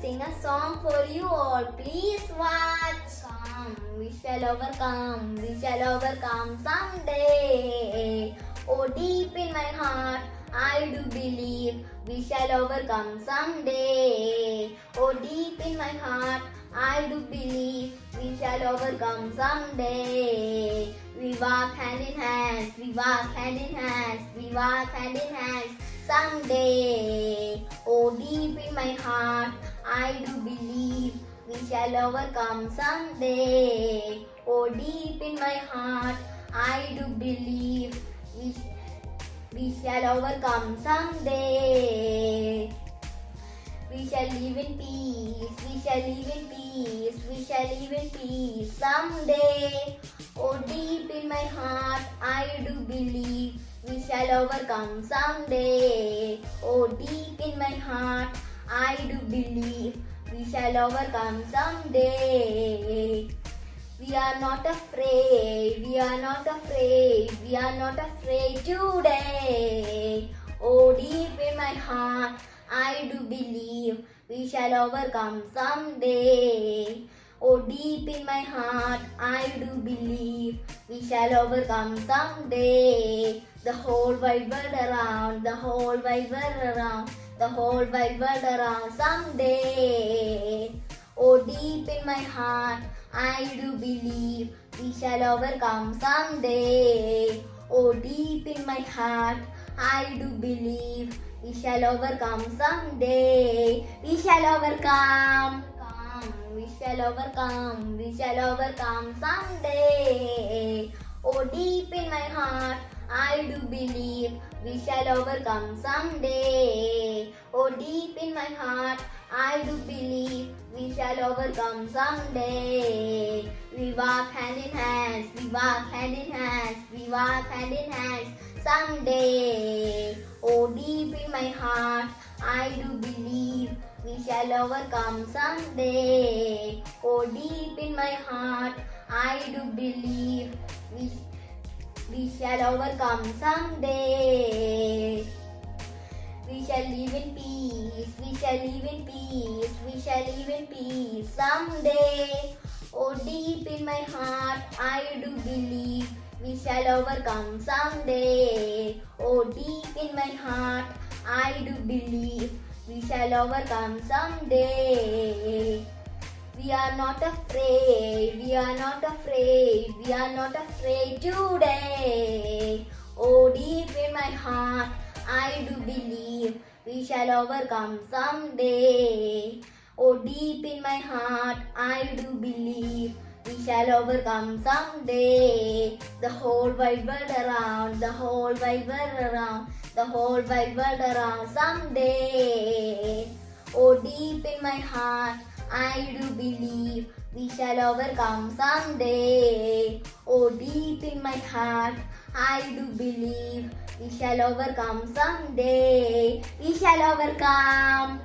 sing a song for you all. Please watch. We shall overcome. We shall overcome someday. Oh, deep in my heart, I do believe we shall overcome someday. Oh, deep in my heart, I do believe we shall overcome someday. We walk hand in hand, we walk hand in hand, we walk hand in hand someday. Oh, deep in my heart, I do believe we shall overcome someday. Oh, deep in my heart, I do believe we shall overcome someday. We shall live in peace, we shall live in peace, we shall live in peace someday. Oh, deep in my heart, I do believe we shall overcome someday. Oh, deep in my heart, I do believe we shall overcome someday. We are not afraid, we are not afraid, we are not afraid today. Oh, deep in my heart, I do believe we shall overcome someday. Oh, deep in my heart, I do believe we shall overcome someday. The whole wide world around, the whole wide world around, the whole wide world around someday. Oh, deep in my heart, I do believe we shall overcome someday. Oh, deep in my heart, I do believe we shall overcome someday. We shall overcome. We shall overcome. We shall overcome someday. Oh, deep in my heart, I do believe we shall overcome someday. Oh, deep in my heart, I do believe we shall overcome someday. We walk hand in hand, we walk hand in hand, we walk hand in hand someday. Oh, deep in my heart, I do believe we shall overcome someday. Oh, deep in my heart, I do believe we shall overcome someday. We shall live in peace, we shall live in peace, we shall live in peace someday. Oh, deep in my heart, I do believe we shall overcome someday. Oh, deep in my heart, I do believe we shall overcome someday. We are not afraid, we are not afraid, we are not afraid today. Oh, deep in my heart, I do believe we shall overcome someday. Oh, deep in my heart, I do believe we shall overcome someday. The whole wide world around, the whole wide world around, the whole wide world around someday. Oh, deep in my heart, I do believe we shall overcome someday. Oh, deep in my heart, I do believe we shall overcome someday. We shall overcome.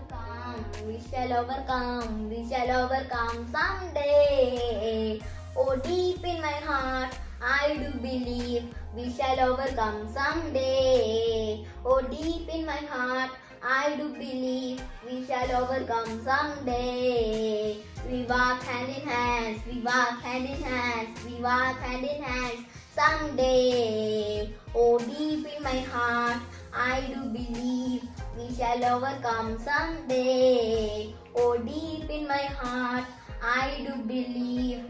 We shall overcome. We shall overcome someday. Oh, deep in my heart, I do believe we shall overcome someday. Oh, deep in my heart, I do believe we shall overcome someday. We walk hand in hand, we walk hand in hand, we walk hand in hand someday. Oh, deep in my heart, I do believe we shall overcome someday. Oh, deep in my heart, I do believe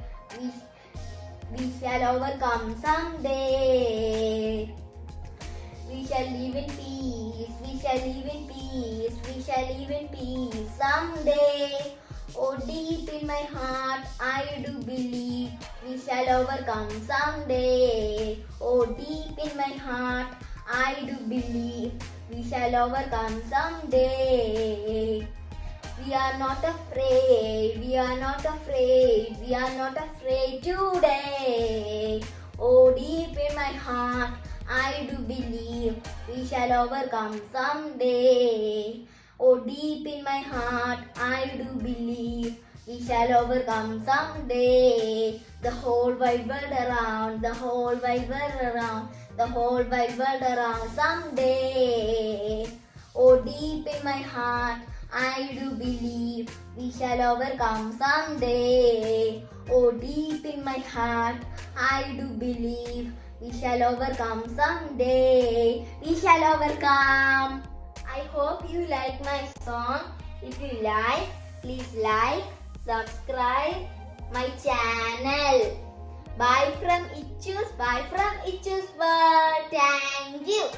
we shall overcome someday. We shall live in peace, we shall live in peace, we shall live in peace someday. Oh, deep in my heart, I do believe we shall overcome someday. Oh, deep in my heart, I do believe we shall overcome someday. We are not afraid, we are not afraid, we are not afraid today. Oh, deep in my heart, I do believe we shall overcome someday. Oh, deep in my heart, I do believe we shall overcome someday. The whole wide world around, the whole wide world around, the whole wide world around someday. Oh, deep in my heart, I do believe we shall overcome someday. Oh, deep in my heart, I do believe we shall overcome someday. We shall overcome. I hope you like my song. If you like, please like, subscribe my channel. Bye from Ichus. Bye from Ichus World. Thank you.